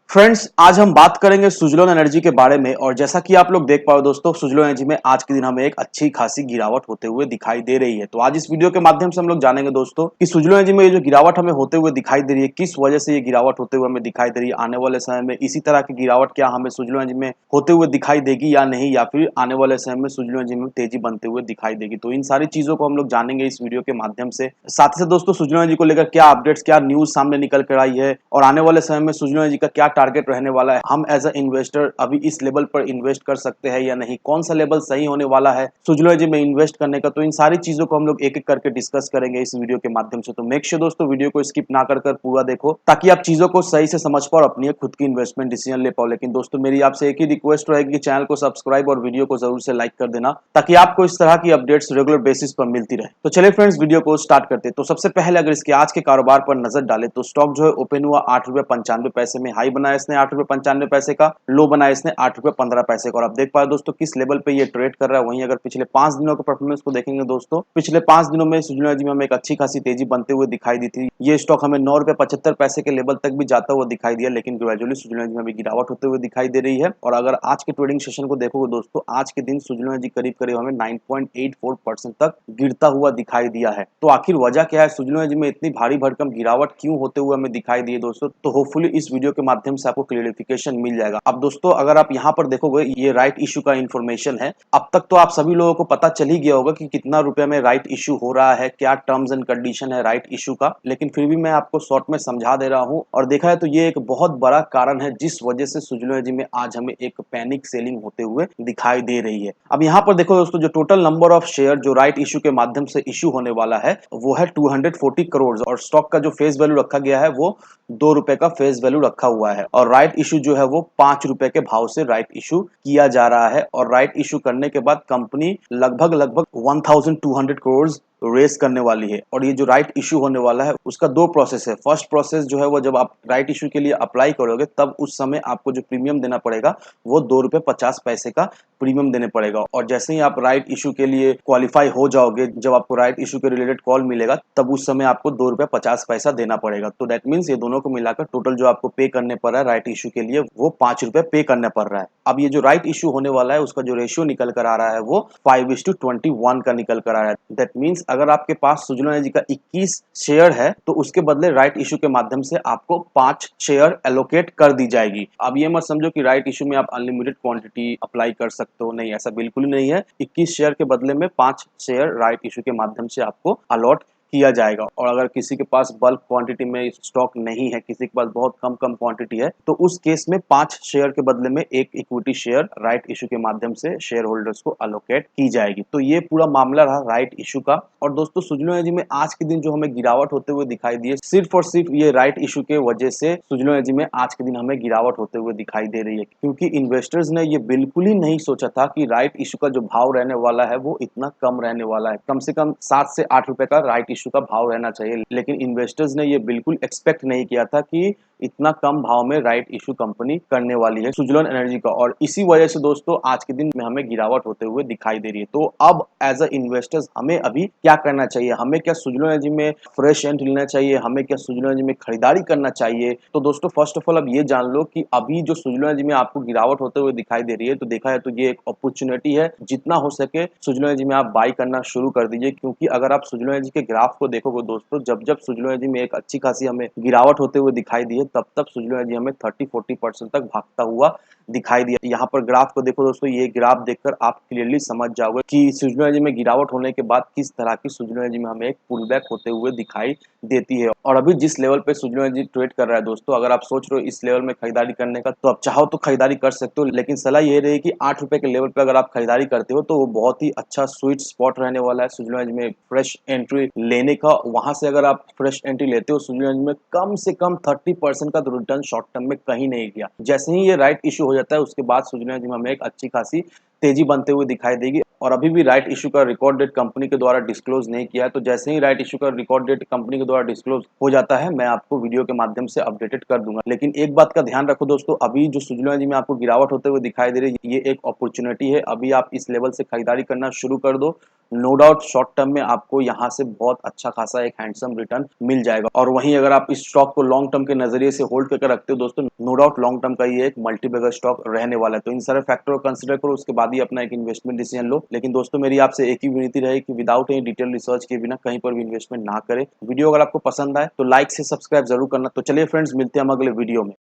Friends, आज हम बात करेंगे सुज़लोन एनर्जी के बारे में। और जैसा कि आप लोग देख पाओ दोस्तों, सुज़लोन एनर्जी में आज के दिन हमें एक अच्छी खासी गिरावट होते हुए दिखाई दे रही है। तो आज इस वीडियो के माध्यम से हम लोग जानेंगे दोस्तों कि सुज़लोन एनर्जी में ये जो गिरावट हमें होते हुए दिखाई दे रही है, किस वजह से ये गिरावट होते हुए हमें दिखाई दे रही है। आने वाले समय में इसी तरह की गिरावट क्या हमें सुज़लोन एनर्जी में होते हुए दिखाई देगी या नहीं, या फिर आने वाले समय में सुज़लोन एनर्जी में तेजी बनते हुए दिखाई देगी। तो इन सारी चीजों को हम लोग जानेंगे इस वीडियो के माध्यम से। साथ ही साथ दोस्तों, सुज़लोन एनर्जी को लेकर क्या अपडेट्स, क्या न्यूज सामने निकल कर आई है और आने वाले समय में सुज़लोन एनर्जी का क्या टारगेट रहने वाला है। हम एज अ इन्वेस्टर अभी इस लेवल पर इन्वेस्ट कर सकते हैं या नहीं, कौन सा लेवल सही होने वाला है सुज़लोन एनर्जी में इन्वेस्ट करने का। तो इन सारी चीजों को हम लोग एक एक करके डिस्कस करेंगे इस वीडियो के माध्यम से। तो मेक श्योर दोस्तों वीडियो को स्किप ना कर पूरा देखो, ताकि आप चीजों को सही से समझ पाओ और अपनी खुद की इन्वेस्टमेंट डिसीजन ले पाओ। लेकिन दोस्तों, मेरी आपसे एक ही रिक्वेस्ट रहेगी कि चैनल को सब्सक्राइब और वीडियो को जरूर से लाइक कर देना, ताकि आपको इस तरह की अपडेट्स रेगुलर बेसिस पर मिलती रहे। तो चलिए फ्रेंड्स, वीडियो को स्टार्ट करते हैं। तो सबसे पहले अगर इसके आज के कारोबार पर नजर डाले तो स्टॉक जो है ओपन हुआ 8 रुपए 95 पैसे में, हाई बनाया इसने 8 रुपए 95 पैसे का, लो बनाया इसने 8 रुपए 15 पैसे का। और आप देख पाए दोस्तों किस लेवल पे ये ट्रेड कर रहा है। वहीं अगर पिछले 5 दिनों के परफॉर्मेंस को देखेंगे दोस्तों, पिछले 5 दिनों में सुज़लोन एनर्जी में हमें एक अच्छी खासी तेजी बनते हुए दिखाई दी थी। ये स्टॉक हमें 9 रुपए 75 पैसे के लेवल तक भी जाता हुआ दिखाई दिया, लेकिन ग्रेजुअली सुज़लोन एनर्जी में अभी गिरावट होते हुए दिखाई दे रही है। और अगर आज के ट्रेडिंग सेशन को देखोगे दोस्तों, आज के दिन सुज़लोन एनर्जी करीब करीब हमें 9.84% तक गिरता हुआ दिखाई दिया है। तो आखिर वजह क्या है, सुज़लोन एनर्जी में इतनी भारी भरकम गिरावट क्यों होते हुए हमें दिखाई दी है दोस्तों? तो होपफुली इस वीडियो के माध्यम से आपको क्लियरिफिकेशन मिल जाएगा। अब दोस्तों, अगर आप यहाँ पर देखोगे, ये राइट इशू का इन्फॉर्मेशन है। अब तक तो आप सभी लोगों को पता चल ही गया होगा कि कितना रुपए में राइट इशू हो रहा है, क्या टर्म्स एंड कंडीशन है राइट इशू का। लेकिन फिर भी मैं आपको शॉर्ट में समझा दे रहा हूँ। और देखा है तो ये एक बहुत बड़ा कारण है जिस वजह से सुज़लोन एनर्जी में आज हमें एक पैनिक सेलिंग होते हुए दिखाई दे रही है। अब यहाँ पर देखो दोस्तों, जो टोटल नंबर ऑफ शेयर जो राइट इशू के माध्यम से इशू होने वाला है वो है 240 करोड़। और स्टॉक का जो फेस वैल्यू रखा गया है वो 2 रुपए का फेस वैल्यू रखा हुआ है। और राइट इशू जो है वो 5 रुपए के भाव से राइट इशू किया जा रहा है। और राइट इशू करने के बाद कंपनी लगभग 1200 करोड़ रेस करने वाली है। और ये जो राइट इशू होने वाला है उसका दो प्रोसेस है। फर्स्ट प्रोसेस जो है वो जब आप राइट इशू के लिए अप्लाई करोगे, तब उस समय आपको जो प्रीमियम देना पड़ेगा वो 2 रुपए 50 पैसे का प्रीमियम देने पड़ेगा। और जैसे ही आप राइट इशू के लिए क्वालिफाई हो जाओगे, जब आपको राइट इशू के रिलेटेड कॉल मिलेगा, तब उस समय आपको 2 रुपए 50 पैसा देना पड़ेगा। तो दैट मीन्स ये दोनों को मिलाकर टोटल जो आपको पे करने पड़ रहा है राइट इशू के लिए वो 5 रुपए पे करना पड़ रहा है। अब ये जो राइट इशू होने वाला है उसका जो रेशियो निकल कर आ रहा है वो 5:21 का निकल कर आ रहा है। दैट मीन्स अगर आपके पास सुज़लोन एनर्जी का 21 शेयर है तो उसके बदले राइट इशू के माध्यम से आपको 5 शेयर एलोकेट कर दी जाएगी। अब ये मत समझो कि राइट इशू में आप अनलिमिटेड क्वांटिटी अप्लाई कर सकते हो, नहीं, ऐसा बिल्कुल नहीं है। 21 शेयर के बदले में 5 शेयर राइट इशू के माध्यम से आपको अलॉट किया जाएगा। और अगर किसी के पास बल्क क्वांटिटी में स्टॉक नहीं है, किसी के पास बहुत कम क्वांटिटी है, तो उस केस में 5 शेयर के बदले में एक इक्विटी शेयर राइट इशू के माध्यम से शेयर होल्डर्स को अलोकेट की जाएगी। तो ये पूरा मामला रहा राइट इशू का। और दोस्तों, सुज़लोन एनर्जी में आज के दिन जो हमें गिरावट होते हुए दिखाई दी है, सिर्फ और सिर्फ ये राइट इशू के वजह से सुज़लोन एनर्जी में आज के दिन हमें गिरावट होते हुए दिखाई दे रही है। क्योंकि इन्वेस्टर्स ने ये बिल्कुल ही नहीं सोचा था कि राइट इशू का जो भाव रहने वाला है वो इतना कम रहने वाला है। कम से कम 7 से 8 रुपए का राइट इशू का भाव रहना चाहिए। लेकिन इन्वेस्टर्स ने ये बिल्कुल एक्सपेक्ट नहीं किया था कि इतना कम भाव में राइट इशू कंपनी करने वाली है सुज़लोन एनर्जी का। और इसी वजह से दोस्तों आज के दिन में हमें गिरावट होते हुए दिखाई दे रही है। तो अब एज अ इन्वेस्टर्स हमें अभी क्या करना चाहिए? हमें क्या सुज़लोन एनर्जी में फ्रेश एंट्री लेना चाहिए? हमें क्या सुज़लोन एनर्जी में खरीदारी करना चाहिए? तो दोस्तों, फर्स्ट ऑफ ऑल अब ये जान लो कि अभी जो सुज़लोन एनर्जी में आपको गिरावट होते हुए दिखाई दे रही है, तो देखा है तो ये एक अपॉर्चुनिटी है। जितना हो सके सुज़लोन एनर्जी में आप बाई करना शुरू कर दीजिए। क्योंकि अगर आप सुज़लोन एनर्जी के ग्राफ को देखोगे दोस्तों, जब जब सुज़लोन एनर्जी में एक अच्छी खासी हमें गिरावट होते हुए दिखाई दी है, तब तब सुज़लोन एनर्जी हमें 30-40% तक भागता हुआ दिखाई दिया। यहाँ पर ग्राफ को देखो दोस्तों, ये ग्राफ देखकर आप क्लियरली समझ जाओगे कि सुज़लोन एनर्जी में गिरावट होने के बाद किस तरह की सुज़लोन एनर्जी में हमें एक पुल बैक होते हुए दिखाई देती है। और अभी जिस लेवल पे सुज़लोन एनर्जी ट्रेड कर रहा है दोस्तों, अगर आप सोच रहे हो इस लेवल में खरीदारी करने का, तो आप चाहो तो खरीदारी कर सकते हो। लेकिन सलाह ये रही कि 8 रुपए के लेवल पे अगर आप खरीदारी करते हो तो वो बहुत ही अच्छा स्वीट स्पॉट रहने वाला है सुज़लोन एनर्जी में फ्रेश एंट्री लेने का। वहां से अगर आप फ्रेश एंट्री लेते हो सुज़लोन एनर्जी में, कम से कम 30% का तो रिटर्न शॉर्ट टर्म में कहीं नहीं गया। जैसे ही ये राइट इशू हो जाता है उसके बाद सुज़लोन एनर्जी में हमें एक अच्छी खासी तेजी बनते हुए दिखाई देगी। और अभी भी राइट इशू का रिकॉर्ड डेट कंपनी के द्वारा डिस्क्लोज नहीं किया है। तो जैसे ही राइट इशू का रिकॉर्ड डेट कंपनी के द्वारा डिस्क्लोज हो जाता है, मैं आपको वीडियो के माध्यम से अपडेटेड कर दूंगा। लेकिन एक बात का ध्यान रखो दोस्तों, अभी जो सुजलॉन एनर्जी में आपको गिरावट होते हुए दिखाई दे रही है, ये एक अपॉर्चुनिटी है। अभी आप इस लेवल से खरीदारी करना शुरू कर दो, नो डाउट शॉर्ट टर्म में आपको यहाँ से बहुत अच्छा खासा एक हैंडसम रिटर्न मिल जाएगा। और वहीं अगर आप इस स्टॉक को लॉन्ग टर्म के नजरिए से होल्ड करके रखते हो दोस्तों, नो डाउट लॉन्ग टर्म का ये एक मल्टीबैगर स्टॉक रहने वाला है। तो इन सारे फैक्टर को कंसिडर करो, उसके बाद ही अपना एक इन्वेस्टमेंट डिसीजन लो। लेकिन दोस्तों मेरी आपसे एक ही विनती रहे कि विदाउट एनी डिटेल रिसर्च के बिना कहीं पर भी इन्वेस्टमेंट ना करें। वीडियो अगर आपको पसंद आए तो लाइक से सब्सक्राइब जरूर करना। तो चलिए फ्रेंड्स, मिलते हैं हम अगले वीडियो में।